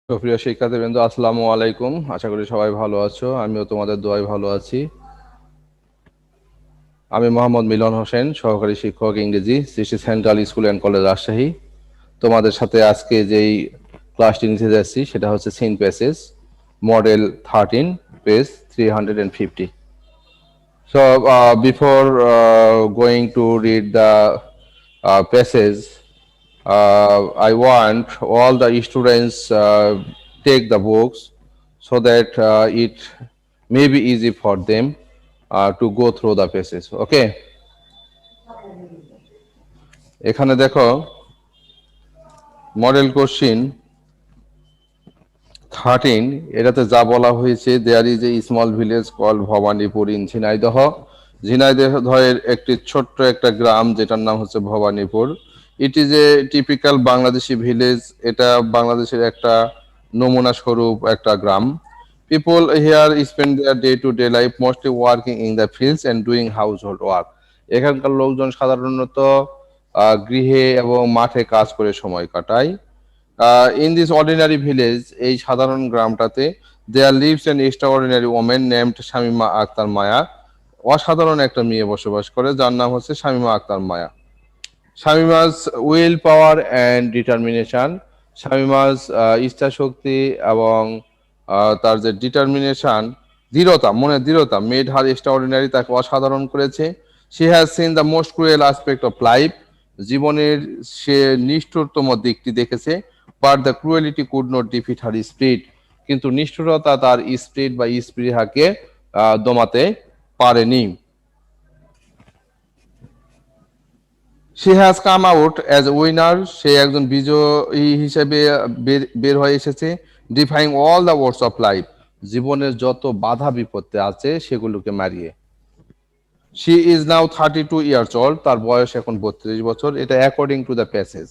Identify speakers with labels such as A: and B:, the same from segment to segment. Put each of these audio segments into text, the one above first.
A: সুপ্রিয় শিক্ষার্থীবৃন্দ, আসসালামু আলাইকুম। আশা করি সবাই ভালো আছো। আমিও তোমাদের দোয়ায় ভালো আছি। আমি মোহাম্মদ মিলন হোসেন, সহকারী শিক্ষক ইংরেজি, Shri central school and college Rajshahi. তোমাদের সাথে আজকে যেই ক্লাসটি নিতে যাচ্ছি সেটা হচ্ছে seen passage, model 13, page 350। So before going to read the passage, I want all the students take the books so that it may be easy for them to go through the passage. Okay, এখানে দেখো model question 13, এটাতে যা বলা হয়েছে, there is a small village call Bhabanipur in Jhenaidah. ঝিনাইদহের একটি ছোট্ট একটা গ্রাম যেটার নাম হচ্ছে ভবানীপুর। It is a typical Bangladeshi village. এটা বাংলাদেশের একটা নমুনা স্বরূপ একটা গ্রাম। People here spend their day to day life mostly working in the fields and doing household work. এখানকার লোকজন সাধারণত গৃহে এবং মাঠে কাজ করে সময় কাটায়। ইন দিস অর্ডিনারি ভিলেজ, এই সাধারণ গ্রামটাতে, there lives an extraordinary women named Shamima Akter Maya. অসাধারণ একটা মেয়ে বসবাস করে যার নাম হচ্ছে Shamima Akter Maya. Shamima's will power and determination, Shamima's ইচ্ছা শক্তি এবং তার যে ডিটারমিনেশন, দৃঢ়তা, মনের দৃঢ়তা, মেড হার এক্সট্রাঅর্ডিনারি, তাকে অসাধারণ করেছে। She has seen the most cruel aspect of life, জীবনের সে নিষ্ঠুরতম দিকটি দেখেছে। But the cruelty could not defeat her spirit, কিন্তু নিষ্ঠুরতা তার স্পিরিট বা স্পৃহাকে দমাতে পারেনি। She has come out as winner, সে একজন বিজয়ী হিসেবে বের হয়ে এসেছে। Defying all the words of life, জীবনের যত বাধা বিপত্তি আছে সেগুলোকে মারিয়ে। She is now 32 years old, তার বয়স এখন 32 বছর। এটা according to the passage.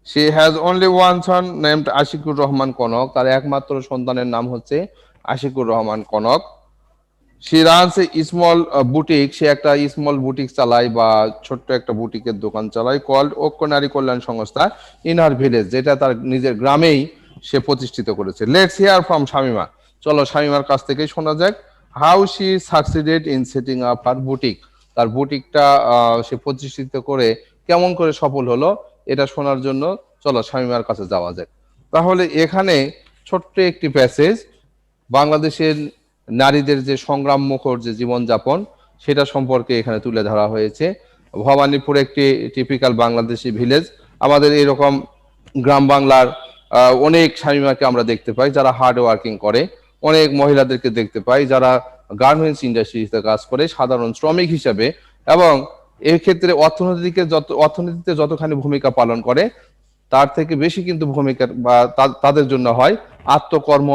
A: She has only one Son named Ashikur Rahman Kanak, তার একমাত্র সন্তানের নাম হচ্ছে আশিকুর রহমান কনক। সে রানস এ স্মল বুটিক, সে একটা স্মল বুটিক চালায় বা ছোট্ট একটা বুটিকের দোকান চালায়, কল্ড ঐক্য নারী কল্যাণ সংস্থা, ইন হার ভিলেজ, যেটা তার নিজের গ্রামেই সে প্রতিষ্ঠিত করেছে। লেটস হিয়ার ফ্রম শামিমা, চলো শামিমার কাছ থেকেই শোনা যাক how she succeeded in setting up her boutique, তার বুটিকটা সে প্রতিষ্ঠিত করে কেমন করে সফল হলো, এটা শোনার জন্য চলো শামিমার কাছে যাওয়া যাক। তাহলে এখানে ছোট্ট একটি প্যাসেজ বাংলাদেশের নারীদের যে সংগ্রাম মুখর যে জীবনযাপন সেটা সম্পর্কে এখানে তুলে ধরা হয়েছে। ভবানীপুর একটি টিপিক্যাল বাংলাদেশি ভিলেজ। আমাদের এরকম গ্রাম বাংলার অনেক স্বামীমাকে আমরা দেখতে পাই যারা হার্ড ওয়ার্কিং করে, অনেক মহিলাদেরকে দেখতে পাই যারা গার্মেন্টস ইন্ডাস্ট্রিতে কাজ করে সাধারণ শ্রমিক হিসেবে, এবং এই ক্ষেত্রে অর্থনীতিতে যতখানি ভূমিকা পালন করে তার থেকে বেশি কিন্তু ভূমিকা বা তাদের জন্য হয় আত্মকর্ম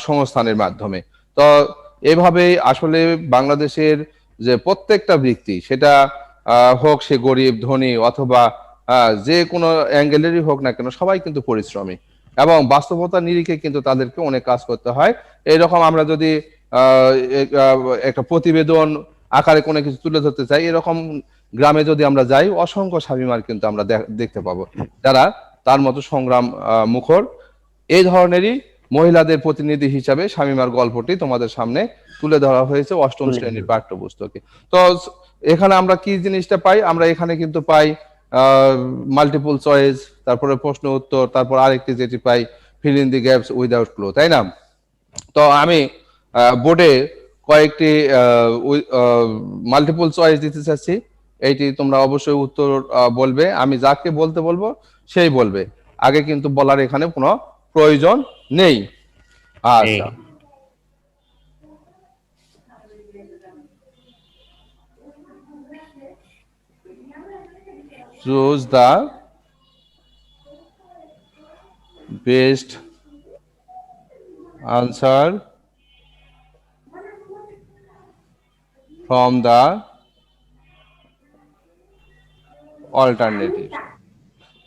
A: সংস্থানের মাধ্যমে। তো এভাবে আসলে বাংলাদেশের যে প্রত্যেকটা ব্যক্তি, সেটা হোক সে গরিব ধনী অথবা যে কোনো অ্যাঙ্গেলেরই হোক না কেন, সবাই কিন্তু পরিশ্রমী এবং বাস্তবতার নিরিখে কিন্তু তাদেরকে অনেক কাজ করতে হয়। এইরকম আমরা যদি একটা প্রতিবেদন আকারে কোনো কিছু তুলে ধরতে চাই, এরকম গ্রামে যদি আমরা যাই, অসংখ্য স্বামীমার কিন্তু আমরা দেখতে পাবো যারা তার মতো সংগ্রাম মুখর। এই ধরনেরই মহিলাদের প্রতিনিধি হিসাবে শামীমার গল্পটি তোমাদের সামনে তুলে ধরা হয়েছে অষ্টম শ্রেণীর পাঠ্যপুস্তকে। তো এখানে আমরা কি জিনিসটা পাই, আমরা এখানে কিন্তু পাই মাল্টিপল চয়েস, তারপরে প্রশ্ন উত্তর, তারপর আরেকটি যেটি পাই fill in the gaps without clue, তাই না? তো আমি বোর্ডে কয়েকটি মাল্টিপল চয়েস দিতে চাচ্ছি, এইটি তোমরা অবশ্যই উত্তর বলবে। আমি যাকে বলতে বলবো সেই বলবে, আগে কিন্তু বলার এখানে কোনো প্রয়োজন নেই। আচ্ছা, choose the best answer from the alternative.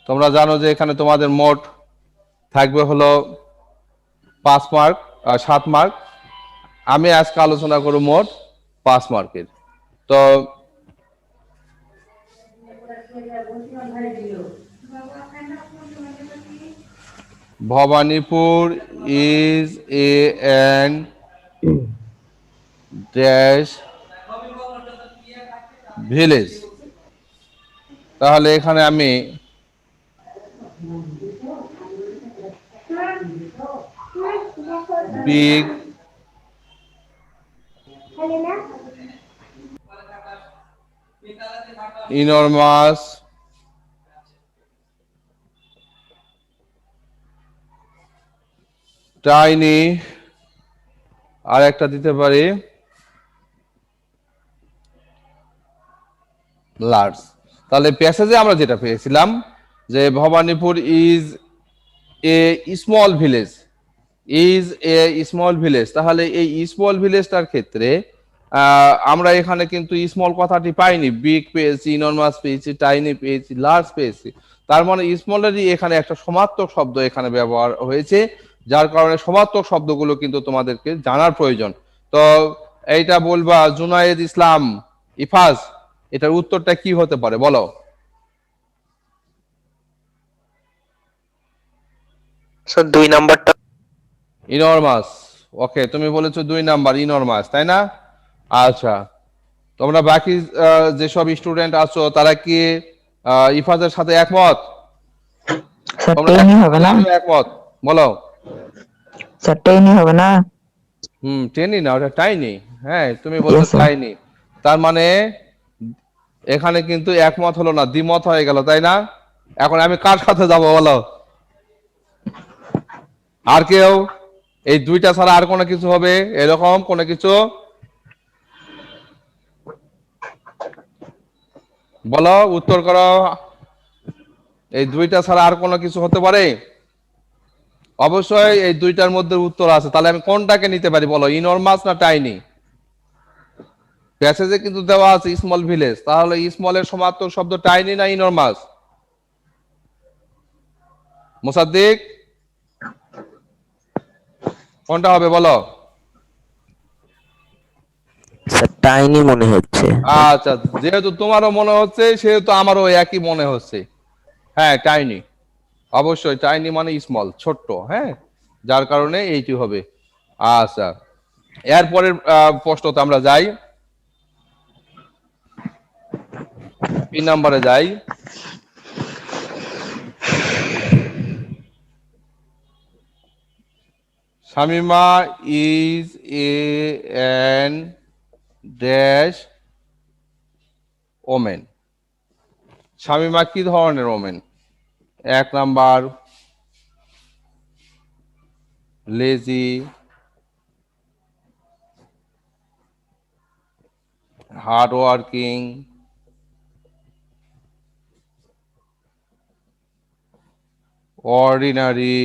A: তোমরা জানো যে এখানে তোমাদের মোট থাকবে হলো 5 মার্ক, 7 মার্ক। আমি আজকে আলোচনা করব মোট 5 মার্কের। তো Bhavanipur is a an dash village. তাহলে এখানে আমি বিগ ইনরমাস টাইনি আর একটা দিতে পারি লার্জ। তাহলে প্যাসেজে আমরা যেটা পেয়েছিলাম যে Bhavanipur is a small village, is a small village. তাহলে এই স্মল ভিলেজটার ক্ষেত্রে আমরা এখানে কিন্তু স্মল কথাটি পাইনি, বিগ পেয়েছি, ইনরমাস পেয়েছি, টাইনি পেয়েছি, লার্জ পেয়েছি। তার মানে স্মলেরই এখানে একটা সমার্থক শব্দ এখানে ব্যবহার হয়েছে, যার কারণে সমার্থক শব্দগুলো কিন্তু তোমাদেরকে জানার প্রয়োজন। তো এইটা বলবা জুনায়েদ ইসলাম ইফাজ, এটার উত্তরটা কি হতে পারে বলো?
B: স্যার 2 নাম্বারটা।
A: ইনরমাস। ওকে, তুমি বলেছো 2 নাম্বার ইনরমাস, তাই না? আচ্ছা, তোমরা বাকি যেসব স্টুডেন্ট আছো তারা কি ইফাজের সাথে একমত?
C: স্যার
A: তোমরা
C: টেনই
A: একমত
C: হবে
A: হলে
C: না?
A: আমিও একমত, বলো।
C: স্যার টেনই হবে না?
A: টেনই না, ওটা টাইনি। হ্যাঁ, তুমি বলছো
C: ইয়েস স্যার।
A: টাইনি। তার মানে এখানে কিন্তু একমত হলো না, দ্বিমত হয়ে গেল, তাই না? এখন আমি কার সাথে যাব বলো? আর কেউ? এই দুইটা ছাড়া আর কোনো কিছু হবে এরকম কোনো কিছু বলো, উত্তর করো। এই দুইটা ছাড়া আর কোনো কিছু হতে পারে? অবশ্যই এই দুইটার মধ্যে উত্তর আছে। তাহলে আমি কোনটাকে নিতে পারি বলো, ইনরমাস না টাইনি? প্যাসেজে কিন্তু দেওয়া আছে স্মল ভিলেজ, তাহলে স্মলের সমার্থক শব্দ টাইনি না ইনরমাস? মুসাদ্দিক, কোনটা হবে বলো?
B: স্যার টাইনি মনে হচ্ছে।
A: আচ্ছা, যেহেতু তোমারও মনে হচ্ছে সেহেতু আমারও একই মনে হচ্ছে। হ্যাঁ, টাইনি। অবশ্যই টাইনি মানে স্মল, ছোট্ট। হ্যাঁ, যার কারণে এইটি হবে। আচ্ছা, এরপরের প্রশ্নতে আমরা যাই, 3 নম্বরে যাই। Shamima is a an dash women. Shamima কি ধরনের women? 1 number lazy, hard working, ordinary,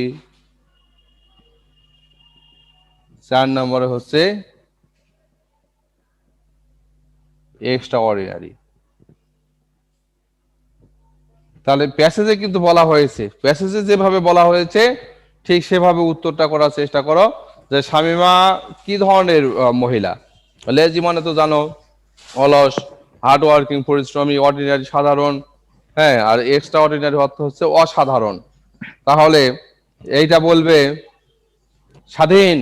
A: 4 নম্বরে হচ্ছে এক্সট্রা অর্ডিনারি। তাহলে প্যাসেজে কিন্তু বলা হয়েছে, প্যাসেজে যেভাবে বলা হয়েছে ঠিক সেভাবে উত্তরটা করার চেষ্টা করো। যে শামিমা কি ধরনের মহিলা? লেজি মানে তো জানো, অলস, হার্ড ওয়ার্কিং পরিশ্রমী, অর্ডিনারি সাধারণ, হ্যাঁ, আর এক্সট্রা অর্ডিনারি অর্থ হচ্ছে অসাধারণ। তাহলে এইটা বলবে স্বাধীন,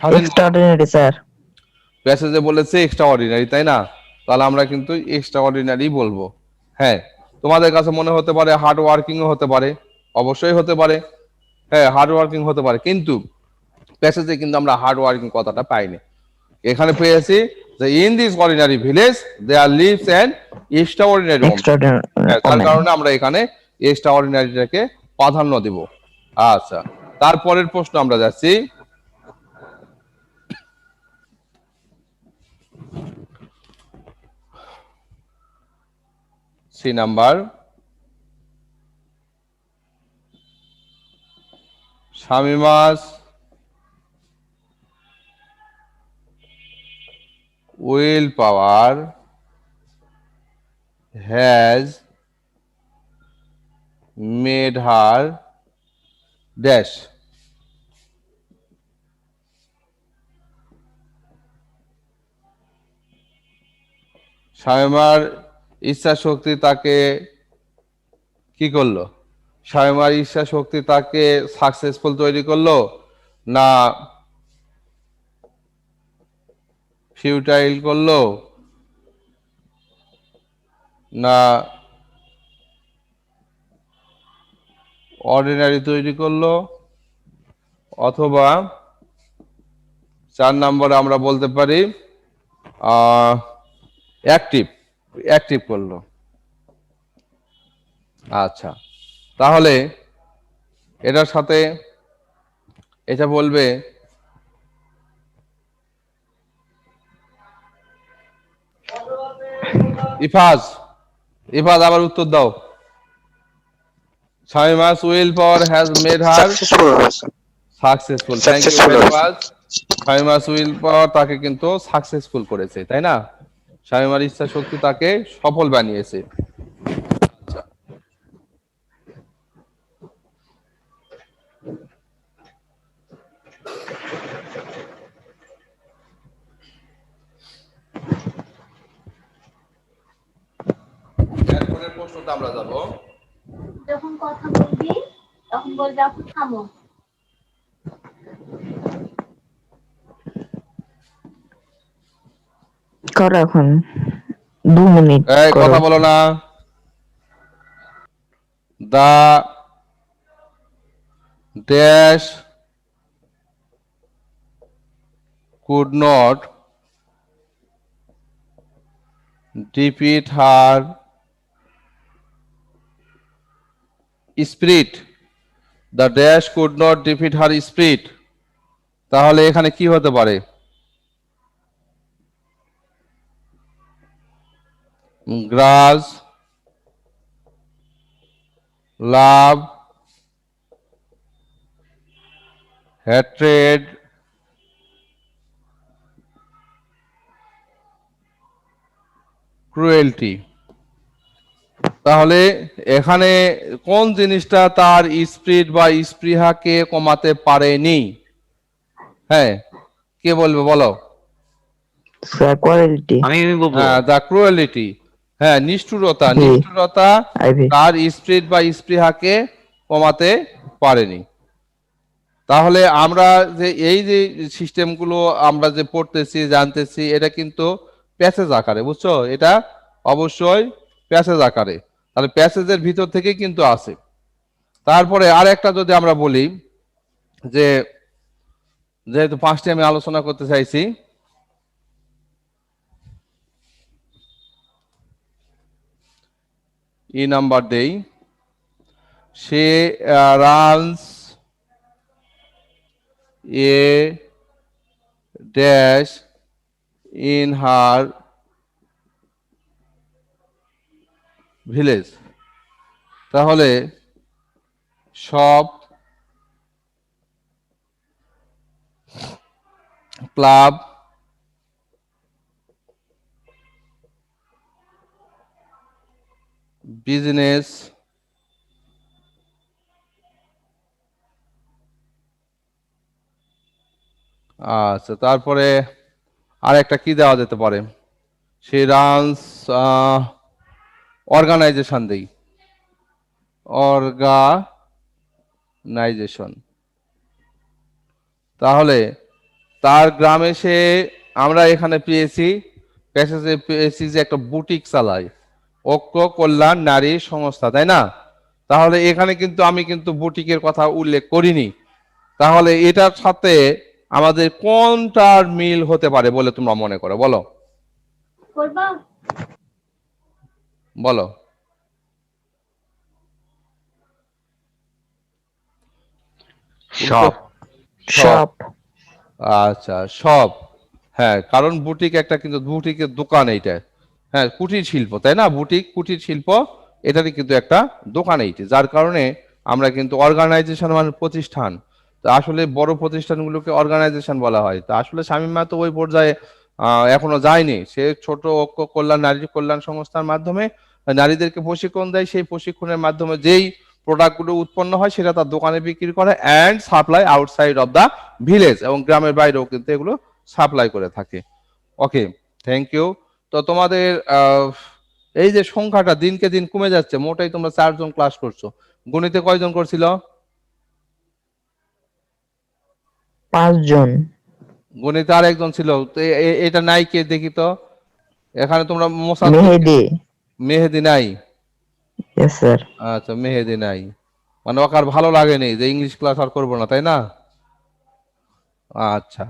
A: স্বাধীন বলো।
C: Extraordinary sir.
A: প্যাসেজে বলেছে এক্সট্রা অর্ডিনারি, তাই না? তাহলে আমরা কিন্তু এক্সট্রা অর্ডিনারি বলবো। হ্যাঁ, তোমাদের কাছে মনে হতে পারে হার্ড ওয়ার্কিংও হতে পারে, অবশ্যই হতে পারে। হ্যাঁ, হার্ড ওয়ার্কিং হতে পারে, কিন্তু প্যাসেজে কিন্তু আমরা হার্ড ওয়ার্কিং কথাটা পাইনি। এখানে পেয়েছি যে in this ordinary village there lives an extra ordinary woman.
C: Extraordinary
A: তার
C: ওমেন।
A: কারণে আমরা এখানে এক্সট্রা অর্ডিনারিটাকে প্রাধান্য দিব। আচ্ছা, তারপরের প্রশ্ন আমরা যাচ্ছি। C number, Shamima's will power has made her dash. শামিমার ইচ্ছা শক্তি তাকে কি করলো? শামিমার ইচ্ছা শক্তি তাকে সাকসেসফুল তৈরি করলো, না ফিউটাইল করলো, না অর্ডিনারি তৈরি করলো, অথবা 4 নম্বরে আমরা বলতে পারি অ্যাক্টিভ অ্যাক্টিভ করলো। আচ্ছা, তাহলে এটার সাথে এটা বলবে ইফাজ। ইফাজ আবার উত্তর দাও। শামিমা's willpower has made her
B: successful হয়েছে।
A: Successful. Thank you
B: successful
A: very
B: হয়েছে।
A: মাচ। শামিমা's willpower তাকে কিন্তু সাকসেসফুল করেছে, তাই না? শামিমার ইচ্ছা শক্তি তাকে সফল বানিয়েছে। আচ্ছা, এরপরের প্রশ্নটা আমরা যাব।
D: যখন কথা বলবি তখন বলবি আপু থামো।
C: করো এখন 2 মিনিট
A: এই
C: করো।
A: কথা বলো না। The dash could not defeat her spirit. The dash could not defeat her spirit. তাহলে এখানে কি হতে পারে? গ্রাজ, লাভ, হ্যাট্রেড, ক্রুয়েলটি। তাহলে এখানে কোন জিনিসটা তার স্পিরিট বা স্পৃহাকে কমাতে পারেনি? হ্যাঁ, কে বলবে বলো?
C: Sir quality.
B: আমি বলবো।
A: হ্যাঁ, দ্য ক্রুয়েলিটি। হ্যাঁ, নিষ্ঠুরতা।
C: জি।
A: নিষ্ঠুরতা
C: আইভি।
A: তার স্পিরিট বা স্পৃহাকে কমাতে পারেনি। তাহলে আমরা যে এই যে সিস্টেমগুলো আমরা যে পড়তেছি জানতেছি, এটা কিন্তু প্যাসেজ আকারে, বুঝছো? এটা অবশ্যই প্যাসেজ আকারে। তাহলে প্যাসেজের ভিতর থেকেই কিন্তু আছে। তারপরে আর একটা যদি আমরা বলি যে, যেহেতু 5টি আমি আলোচনা করতে চাইছি, নাম্বার দেই। সে runs a dash in her village. তাহলে সব ক্লাব, বিজনেস, আচ্ছা, তারপরে আর একটা কি দেওয়া যেতে পারে? সে রানস অর্গানাইজেশন দেই, অর্গানাইজেশন। তাহলে তার গ্রামে সে, আমরা এখানে পেয়েছি প্যাসেজে পেয়েছি যে একটা বুটিক চালায়, ঐক্য কল্যাণ নারী সংস্থা, তাই না? তাহলে এখানে কিন্তু আমি কিন্তু বুটিকের কথা উল্লেখ করিনি। তাহলে এটার সাথে আমাদের কোনটার মিল হতে পারে বলে তোমরা মনে করো? বলো
D: করবা
A: বলো।
B: সব।
C: সব।
A: আচ্ছা, সব। হ্যাঁ, কারণ বুটিক একটা কিন্তু বুটিকের দোকান এইটা। হ্যাঁ, কুটির শিল্প, তাই না? বুটিক কুটির শিল্প, এটারই কিন্তু একটা দোকান এইটি। যার কারণে আমরা কিন্তু অর্গানাইজেশন মানে প্রতিষ্ঠান। তো আসলে বড় প্রতিষ্ঠানগুলোকে অর্গানাইজেশন বলা হয়। তা আসলে শামীমা তো ওই পর্যায়ে এখনো যায়নি। সে ছোট ঐক্য কল্যাণ নারী কল্যাণ সংস্থার মাধ্যমে নারীদেরকে প্রশিক্ষণ দেয়। সেই প্রশিক্ষণের মাধ্যমে যেই প্রোডাক্টগুলো উৎপন্ন হয় সেটা তার দোকানে বিক্রি করে and supply outside of the village, এবং গ্রামের বাইরেও কিন্তু এগুলো সাপ্লাই করে থাকে। Okay, thank you. তো তোমাদের এই যে সংখ্যাটা দিনকে দিন কমে যাচ্ছে, মোটাই তোমরা 4 জন ক্লাস করছো, গণিতে কয়জন করছিল?
C: 5 জন।
A: গণিতে আর একজন ছিল, তো এটা নাই কে দেখি তো। এখানে তোমরা মোসাদ্দেক,
C: মেহেদি।
A: মেহেদি নাই।
C: Yes sir.
A: আচ্ছা, মেহেদি নাই, মানে ওকে আর ভালো লাগেনি যে ইংলিশ ক্লাস আর করবো না, তাই না? আচ্ছা,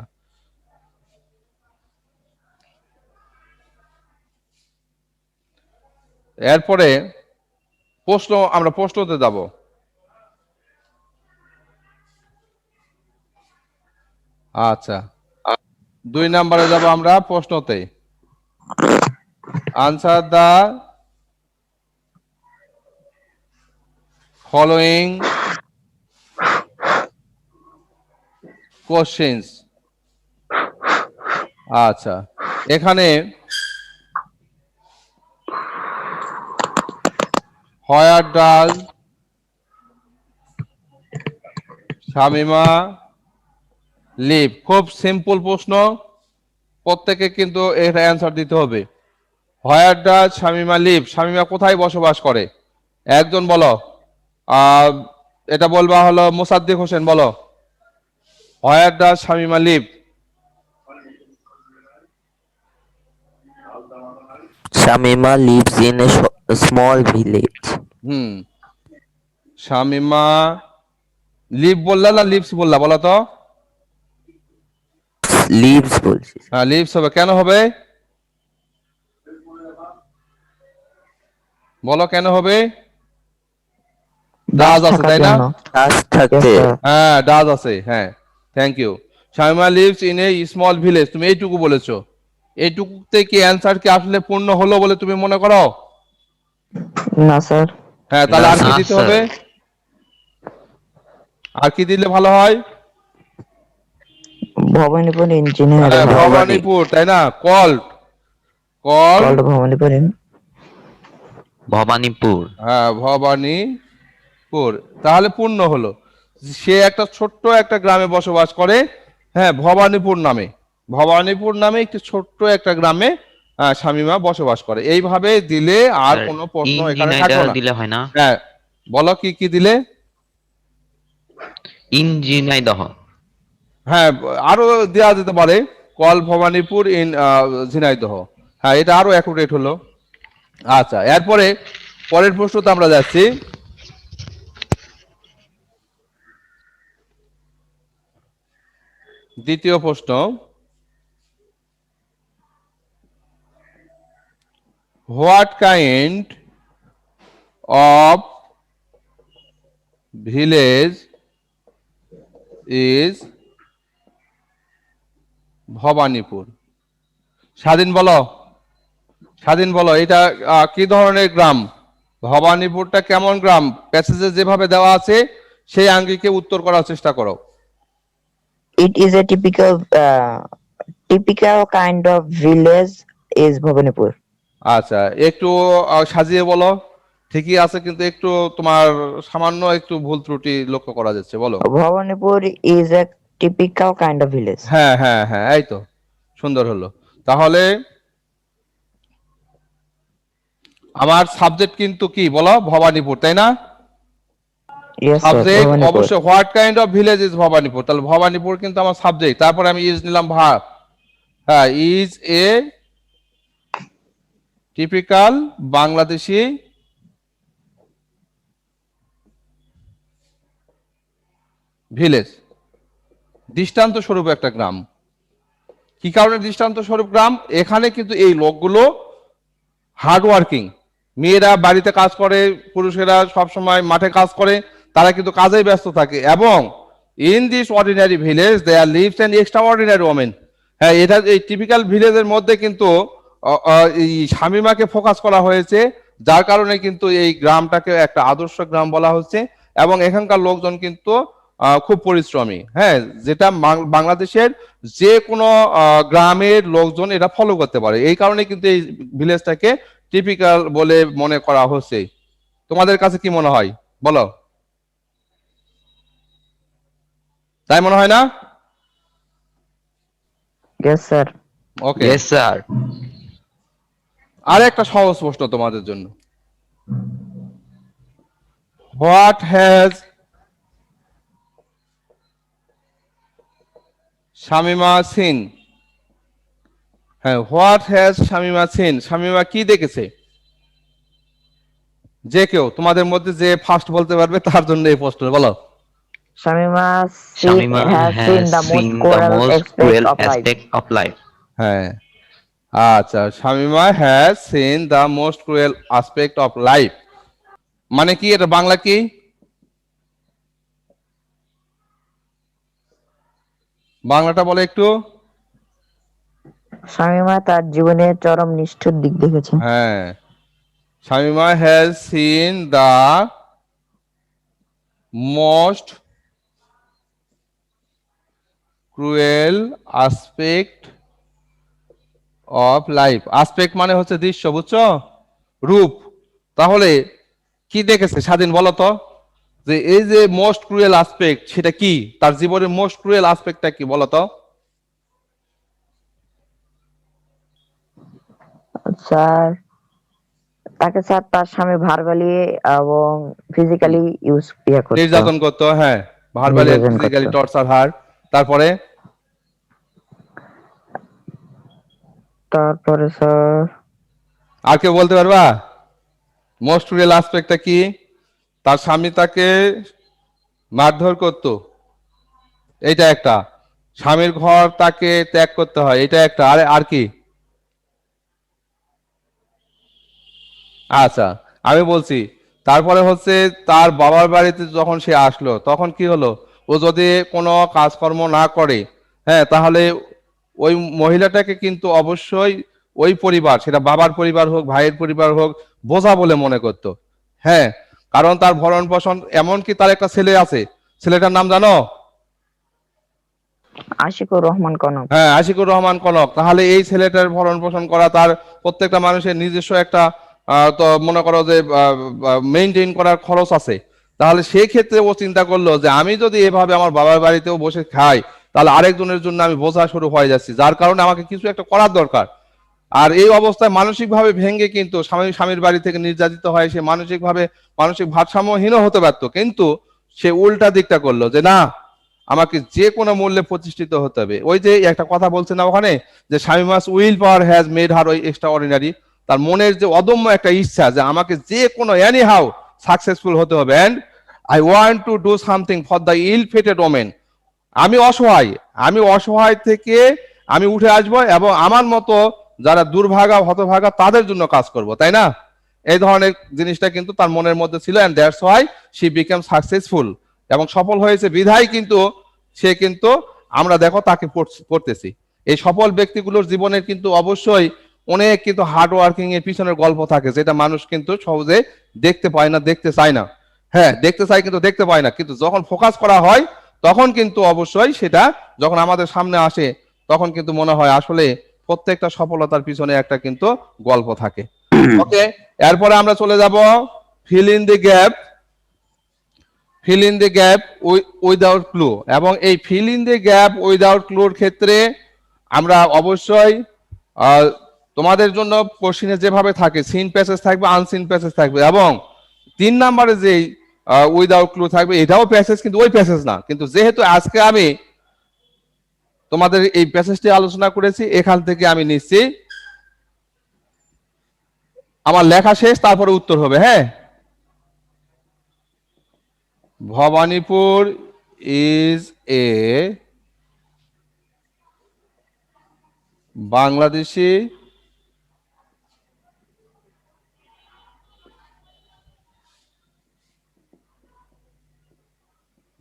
A: এরপরে প্রশ্ন, আমরা প্রশ্নতে যাব। আচ্ছা, 2 নম্বরে যাব আমরা প্রশ্নতে। Answer the following questions. আচ্ছা, এখানে হোয়ার ডাজ শামিমা লিভ, খুব সিম্পল প্রশ্ন, প্রত্যেকে কিন্তু এটা অ্যান্সার দিতে হবে। Where does Shamima live, Shamima কোথায় বসবাস করে? একজন বলো। এটা বলবা হলো মোসাদ্দেক হোসেন, বলো where does Shamima live?
B: Shamima lives in a small village.
A: হুম, শামিমা লিভ বললা না লিভস বললা, বলো তো?
B: Lives বলছি।
A: হ্যাঁ, লিভস হবে। কেন হবে বলো, কেন হবে? ডাজ আছে, তাই না?
B: কাজ
C: ইয়েস
B: থাকতে।
C: স্যার।
A: হ্যাঁ, ডাজ আছে, হ্যাঁ, thank you. Shamima lives in a small village, তুমি এইটুকু বলেছো। এইটুকুতে কি অ্যান্সার কি আসলে পূর্ণ হলো বলে তুমি মনে করো?
C: না স্যার।
A: হ্যাঁ, তাহলে আর কি
E: না,
A: দিতে
E: স্যার।
A: হবে? আর কি দিলে ভালো হয়?
C: ভবানীপুর ইঞ্জিনিয়ার।
A: হ্যাঁ, ভবানীপুর, তাই না? Call
C: call Bhabanipur.
E: ভবানীপুর।
A: হ্যাঁ, ভবানীপুর, তাহলে পূর্ণ হলো। সে একটা ছোট্ট একটা গ্রামে বসবাস করে, হ্যাঁ, ভবানীপুর নামে। ভবানীপুর নামে একটি ছোট্ট একটা গ্রামে শামিমা বসবাস করে। এইভাবে দিলে আর
E: স্যার,
A: কোনো প্রশ্ন এখানে
E: ইঞ্জিনাইটা
A: থাকলো না।
E: দিলে হয় না?
A: হ্যাঁ, বলো কি কি দিলে?
E: ইঞ্জিনাইদহ।
A: হ্যাঁ, আরো দেওয়া যেতে পারে, কল ভবানীপুর ইন ঝিনাইদহ। হ্যাঁ, এটা আরো অ্যাকুরেট হলো। আচ্ছা, এরপরে পরের প্রশ্নতে আমরা যাচ্ছি। দ্বিতীয় প্রশ্ন, what kind of village is Bhavanipur? Swadhin বলো, স্বাধীন বলো, এটা কি ধরনের গ্রাম? ভবানীপুরটা কেমন গ্রাম? প্যাসেজে যেভাবে দেওয়া আছে সেই আঙ্গিকে উত্তর করার চেষ্টা করো।
C: It is a typical kind of village is Bhavanipur.
A: আচ্ছা, একটু সাজিয়ে বলো। ঠিকই আছে, কিন্তু একটু তোমার সামান্য একটু ভুল ত্রুটি লক্ষ্য করা যাচ্ছে, বলো।
C: Bhavanipur is a typical kind of village.
A: হ্যাঁ হ্যাঁ হ্যাঁ, এই তো, সুন্দর হলো। তাহলে আমার সাবজেক্ট কিন্তু কি বলো? ভবানীপুর, তাই না?
C: Yes sir,
A: subject
C: Bhavanipur.
A: অবশ্যই what kind of village is Bhavanipur, তাহলে ভবানীপুর কিন্তু আমার সাবজেক্ট। তারপরে আমি ইজ নিলাম ভার্ব। হ্যাঁ, is a typical Bangladeshi village, দৃষ্টান্ত স্বরূপ একটা গ্রাম। কি কারণে দৃষ্টান্ত স্বরূপ গ্রাম? এখানে কিন্তু এই লোকগুলো হার্ড ওয়ার্কিং, মেয়েরা বাড়িতে কাজ করে, পুরুষেরা সবসময় মাঠে কাজ করে, তারা কিন্তু কাজেই ব্যস্ত থাকে। এবং in this ordinary village there lives an extra ordinary women. হ্যাঁ, এটা এই টিপিক্যাল ভিলেজের মধ্যে কিন্তু এই শামিমাকে ফোকাস করা হয়েছে, যার কারণে কিন্তু এই গ্রামটাকে একটা আদর্শ গ্রাম বলা হচ্ছে। এবং এখানকার লোকজন কিন্তু খুব পরিশ্রমী, হ্যাঁ, যেটা বাংলাদেশের যে কোনো গ্রামের লোকজন এটা ফলো করতে পারে। এই কারণে কিন্তু এই ভিলেজটাকে টিপিক্যাল বলে মনে করা হচ্ছে। তোমাদের কাছে কি মনে হয় বলো? তাই মনে হয় না?
C: Yes sir.
A: ওকে,
E: ইয়েস স্যার।
A: আর একটা সহজ প্রশ্ন তোমাদের জন্য। What has Shamima seen? হ্যাঁ, what has Shamima seen? Shamima কি দেখেছে? যে কেউ তোমাদের মধ্যে যে ফার্স্ট বলতে পারবে তার জন্য এই প্রশ্ন, বলো।
C: Shamima
B: Shamima
C: has seen
B: has
C: the most
B: seen the
C: cruel
B: most
C: aspect
B: cruel
C: of life.
B: aspect of life.
A: হ্যাঁ, আচ্ছা, Shamima has seen the most cruel aspect of life মানে কি? এটা বাংলা কি? বাংলাটা বলে একটু।
C: শামীমা তার জীবনের চরম নিষ্ঠুর দিক দেখেছে।
A: হ্যাঁ, Shamima has seen the most cruel aspect of life. Aspect মানে হচ্ছে দৃশ্য, বুঝছো? রূপ। তাহলে কি দেখেছে স্বাধীন, বলো তো, যে এই যে মোস্ট ক্রুয়েল অ্যাসপেক্ট সেটা কি? তার জীবনের মোস্ট ক্রুয়েল অ্যাসপেক্টটা কি বলো তো?
C: স্যার, স্যার তার স্বামী ভার্বালি এবং ফিজিক্যালি করতো,
A: নির্যাতন করতো, হ্যাঁ, ভার্বালি
C: নির্যাতন
A: ফিজিক্যালি
C: করতো।
A: টর্চার হার। তারপরে
C: তারপরে স্যার
A: আর কেউ বলতে পারবা মোস্ট ক্রুয়েল অ্যাসপেক্টটা কি? তার স্বামী তাকে মারধর করত, এটা একটা। স্বামীর ঘর তাকে ত্যাগ করতে হয়, এটা একটা। আরে আর কি? আচ্ছা, আমি বলছি। তারপরে হচ্ছে তার বাবার বাড়িতে যখন সে আসলো তখন কি হলো? ও যদি কোনো কাজকর্ম না করে, হ্যাঁ, তাহলে ওই মহিলাটাকে কিন্তু অবশ্যই ওই পরিবার, সেটা বাবার পরিবার হোক ভাইয়ের পরিবার হোক, বোঝা বলে মনে করতো। হ্যাঁ, কারণ তার ভরণ পোষণ, এমনকি তার একটা ছেলে আছে, ছেলেটার নাম জানো?
C: আশিকুর রহমান কনক।
A: হ্যাঁ, আশিকুর রহমান কনক। তাহলে এই ছেলেটার ভরণ পোষণ করা, তার প্রত্যেকটা মানুষের নিজস্ব একটা তো মনে করো যে মেইনটেইন করার খরচ আছে। তাহলে সেই ক্ষেত্রে ও চিন্তা করলো যে আমি যদি এভাবে আমার বাবার বাড়িতেও বসে খাই, তাহলে আরেকজনের জন্য আমি বোঝা শুরু হয়ে যাচ্ছি, যার কারণে আমাকে কিছু একটা করার দরকার। আর এই অবস্থায় মানসিকভাবে ভেঙে কিন্তু স্বামীর বাড়ি থেকে নির্যাতিত হয়, সে মানসিক ভারসাম্যহীন হতে পারতো, কিন্তু সে উল্টা দিকটা করলো যে না, আমাকে যে কোনো মূল্যে প্রতিষ্ঠিত হতে হবে। ওই যে একটা কথা বলছে না ওখানে, যে Shamima's will power has made হার ওই এক্সট্রা অর্ডিনারি। তার মনের যে অদম্য একটা ইচ্ছা যে আমাকে যে কোনো এনি হাউ সাকসেসফুল হতে হবে, and I want to do something for the ill fated women. আমি অসহায় থেকে আমি উঠে আসবো এবং আমার মতো যারা দুর্ভাগা হতভাগা তাদের জন্য কাজ করব, তাই না? এই ধরনের জিনিসটা কিন্তু তার মনের মধ্যে ছিল, and that's why she became successful. এবং সফল হয়েছে বিধায় কিন্তু সে কিন্তু আমরা দেখো তাকে পড়তেছি। এই সফল ব্যক্তিগুলোর জীবনের কিন্তু অবশ্যই অনেক কিন্তু হার্ড ওয়ার্কিং এর পিছনের গল্প থাকে, যেটা মানুষ কিন্তু সহজে দেখতে পায় না, দেখতে চায় না। হ্যাঁ, দেখতে চাই কিন্তু দেখতে পায় না, কিন্তু যখন ফোকাস করা হয় তখন কিন্তু অবশ্যই সেটা যখন আমাদের সামনে আসে তখন কিন্তু মনে হয় আসলে প্রত্যেকটা সফলতার পিছনে একটা কিন্তু গল্প থাকে। ওকে, এরপরে আমরা চলে যাব fill in the gap. Fill in the gap without clue. এবং এই fill in the gap without ক্লুর ক্ষেত্রে আমরা অবশ্যই তোমাদের জন্য কোশ্চিনে যেভাবে থাকে সিন প্যাসেজ থাকবে, আনসিন প্যাসেজ থাকবে, এবং 3 নম্বরে যে উইদাউট ক্লু থাকবে এটাও প্যাসেজ, কিন্তু ওই প্যাসেজ না। কিন্তু যেহেতু আজকে আমি তোমাদের এই প্যাসেজটি আলোচনা করেছি, এখান থেকে আমি নিচ্ছি আমার লেখা শেষ, তারপরে উত্তর হবে। হ্যাঁ, Bhavanipur is a Bangladeshi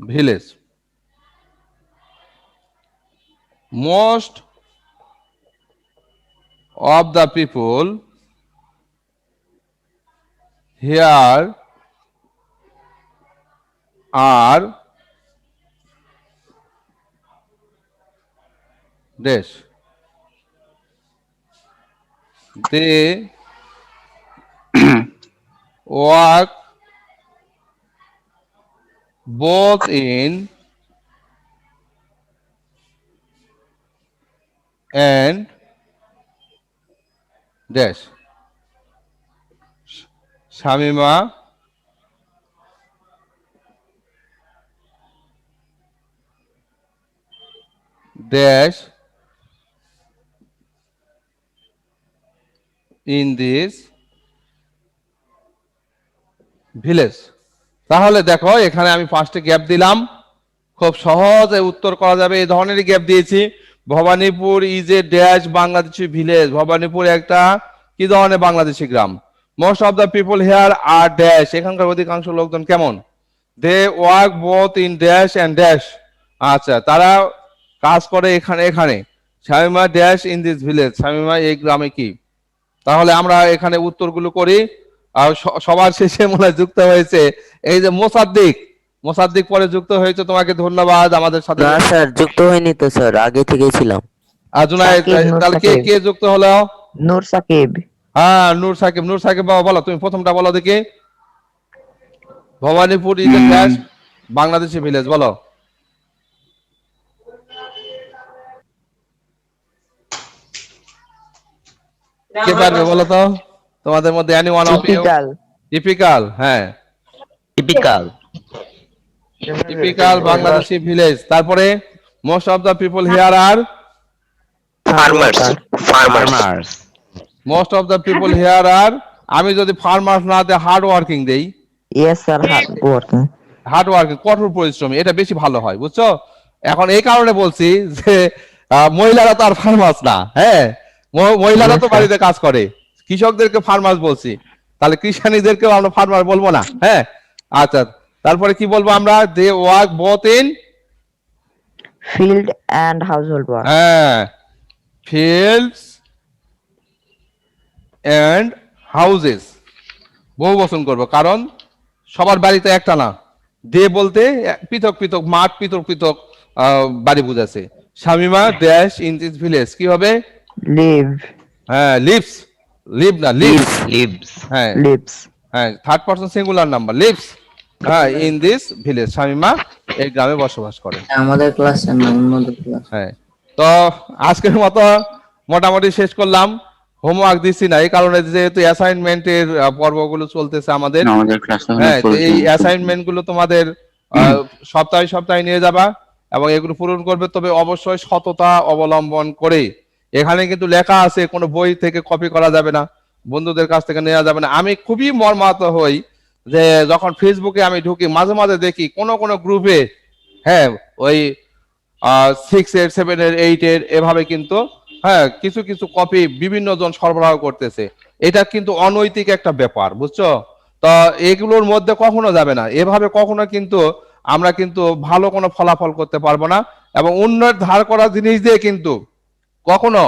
A: village. Most of the people here are this. They work both in and dash. Shamima dash in this village. তাহলে দেখো এখানে আমি ফার্স্টে গ্যাপ দিলাম, খুব সহজে উত্তর করা যাবে এই ধরনেরই গ্যাপ দিয়েছি। Bhabanipur is a dash Bangladeshi village. Bhabanipur একটা কি ধরনের বাংলাদেশি গ্রাম। Most of the people here are dash, এখানকার অধিকাংশ লোকজন কেমন? They work both in dash and dash, আচ্ছা তারা কাজ করে এখানে এখানে। Shamima dash in this village, Shamima এই গ্রামে কি। তাহলে আমরা এখানে উত্তরগুলো করি। আর সবার শেষে মনে হয় যুক্ত হয়েছে এই যে মোসাদ্দিক, মোসাদ্দিক পরে যুক্ত হয়েছে, তোমাকে ধন্যবাদ আমাদের সাথে।
B: না স্যার, যুক্ত হয়নি তো স্যার, আগে থেকেই ছিলাম।
A: আর জুনায়েদ,
C: সাকিব, নূর
A: তাহলে কে
C: সাকিব।
A: কে যুক্ত হলো?
C: নূর সাকিব।
A: হ্যাঁ নূর সাকিব, নূর সাকিব বাবা বলো, তুমি প্রথমটা বলো দেখি। Bhabanipur is a dash Bangladeshi village, বলো। কে পারবে বলো তো তোমাদের মধ্যে? Any one of you?
C: Typical.
A: Typical, হ্যাঁ
B: টিপিক্যাল।
A: Typical Bangladeshi village. তারপরে most of the people here are
B: farmers.
A: Most of the people here are, আমি যদি ফার্মার্স না দেয় হার্ড ওয়ার্কিং দেই,
C: yes sir, hard working.
A: Hard working কঠোর পরিশ্রমী, এটা বেশি ভালো হয় বুঝছো। এখন এই কারণে বলছি যে মহিলারা তো আর ফার্মার্স না, হ্যাঁ মহিলারা তো বাড়িতে কাজ করে, কৃষকদেরকে ফার্মার্স বলছি, তাহলে কৃষানীদেরকেও আমরা ফার্মার বলবো না, হ্যাঁ। আচ্ছা তারপরে কি বলবো আমরা? They work both in,
C: field and household work.
A: হ্যাঁ ফিল্ডস এন্ড হাউজেস, বহু বচন করবো কারণ সবার বাড়িতে একটা না। দে বলতে পৃথক পৃথক মাঠ, পৃথক পৃথক বাড়ি বুঝাচ্ছে। Shamima dash in this village, কি হবে?
C: লিভ।
A: হ্যাঁ লিভস, লিভ না লিভস,
B: লিভস।
A: হ্যাঁ
C: লিভস।
A: হ্যাঁ third person singular number, lives, হ্যাঁ ইন দিস ভিলেজ। শামিমা এই গ্রামে বসবাস করে।
E: আমাদের ক্লাসের না, অন্যদের ক্লাস।
A: হ্যাঁ তো আজকের মতো মোটামুটি শেষ করলাম। হোমওয়ার্ক দিচ্ছি না এই কারণে যেহেতু অ্যাসাইনমেন্টের পর্বগুলো চলতেছে আমাদের। হ্যাঁ তো এই অ্যাসাইনমেন্ট গুলো তোমাদের সপ্তাহে সপ্তাহে নিয়ে যাবা এবং এগুলো পূরণ করবে, তবে অবশ্যই সততা অবলম্বন করে। এখানে কিন্তু লেখা আছে কোনো বই থেকে কপি করা যাবে না, বন্ধুদের কাছ থেকে নেওয়া যাবে না। আমি খুবই মর্মাহত হই যে যখন ফেসবুকে আমি ঢুকি মাঝে মাঝে দেখি কোনো কোনো গ্রুপে, হ্যাঁ ওই 6 এর 7 এর 8 এর এভাবে কিন্তু হ্যাঁ কিছু কিছু কপি বিভিন্ন জন সরবরাহ করতেছে। এটা কিন্তু অনৈতিক একটা ব্যাপার বুঝছো। তো এগুলোর মধ্যে কখনো যাবে না, এভাবে কখনো কিন্তু আমরা কিন্তু ভালো কোনো ফলাফল করতে পারবো না, এবং অন্যের ধার করা জিনিস দিয়ে কিন্তু কখনো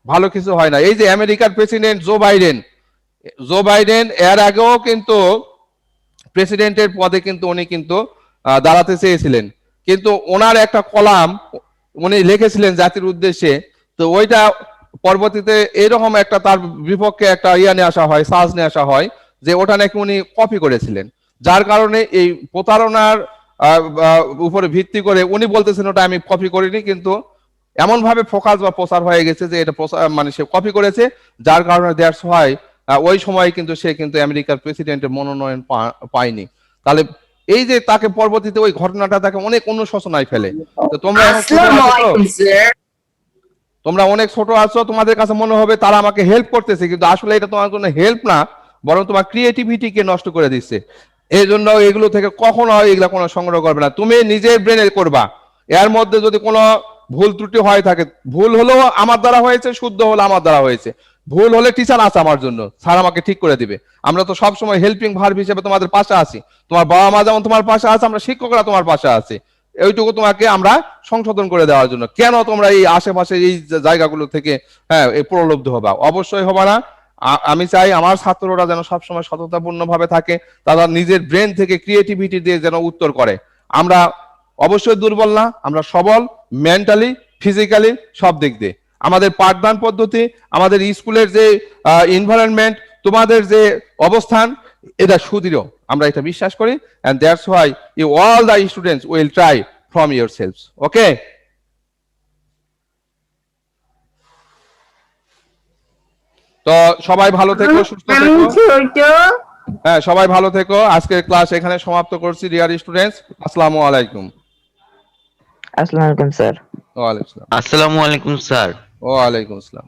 A: ভালো কিছু হয় না। এই যে আমেরিকার president Joe Biden, Joe Biden এর আগেও কিন্তু প্রেসিডেন্টের পদে কিন্তু উনি কিন্তু দাঁড়াতে চেয়েছিলেন, কিন্তু ওনার একটা কলাম উনি লিখেছিলেন জাতির উদ্দেশ্যে, তো ওইটা পরবর্তীতে এরকম একটা তার বিপক্ষে একটা নিয়ে আসা হয়, সার্চ নিয়ে আসা হয় যে ওটা নাকি উনি কপি করেছিলেন, যার কারণে এই প্রতারণার উপরে ভিত্তি করে উনি বলতেছেন ওটা আমি কপি করিনি, কিন্তু এমন ভাবে ফোকাস বা প্রচার হয়ে গেছে যে এটা মানে সে কপি করেছে, যার কারণে দ্যাটস হোয়াই ওই সময় কিন্তু সে কিন্তু আমেরিকার প্রেসিডেন্টের মনোনয়ন পায়নি। তাহলে এই যে তাকে পরবর্তীতে ওই ঘটনাটা তাকে অনেক অনুশোচনায় ফেলে। তো তোমরা এখন তোমরা অনেক ছোট আছো, তোমাদের কাছে মনে হবে তারা আমাকে হেল্প করতেছে, কিন্তু আসলে এটা তোমার জন্য হেল্প না, বরং তোমার ক্রিয়েটিভিটিকে নষ্ট করে দিচ্ছে। এই জন্য এগুলো থেকে কখনো এগুলা কোনো সংগ্রহ করবে না, তুমি নিজের ব্রেনে করবা। এর মধ্যে যদি কোনো ভুল ত্রুটি হয়ে থাকে, ভুল হলেও আমার দ্বারা হয়েছে, শুদ্ধ হলে আমার দ্বারা হয়েছে, ভুল হলে টিচার আছে আমার জন্য, স্যার আমাকে ঠিক করে দিবে। আমরা তো সবসময় হেল্পিং ভার্ব হিসেবে তোমাদের পাশে আছি, তোমার বাবা মা যেমন তোমার পাশে আছে, আমরা শিক্ষকরা তোমার পাশে আছি, এইটুকু তোমাকে আমরা সংশোধন করে দেওয়ার জন্য। কেন তোমরা এই আশেপাশে এই জায়গাগুলো থেকে হ্যাঁ এই প্রলব্ধ হবা? অবশ্যই হবা না। আমি চাই আমার ছাত্ররা যেন সবসময় সততাপূর্ণ ভাবে থাকে, তারা নিজের ব্রেন থেকে ক্রিয়েটিভিটি দিয়ে যেন উত্তর করে। আমরা অবশ্যই দুর্বল না, আমরা সবল, মেন্টালি ফিজিক্যালি সব দিক দিয়ে। আমাদের পাঠদান পদ্ধতি, আমাদের স্কুলের যে এনভায়রনমেন্ট, তোমাদের যে অবস্থান, এটা সুদৃঢ়, আমরা এটা বিশ্বাস করি। and that's why you all the students will try from yourselves. Okay, তো সবাই ভালো থেকো, সুস্থ থেকো। হ্যাঁ সবাই ভালো থেকো। আজকের ক্লাস এখানে সমাপ্ত করছি ডিয়ার স্টুডেন্টস। আসসালামু আলাইকুম।
C: Assalamu alaikum, sir.
A: ওয়ালাইকুম আসসালাম।
F: আসসালামু আলাইকুম স্যার।
A: ওয়ালাইকুম আসসালাম।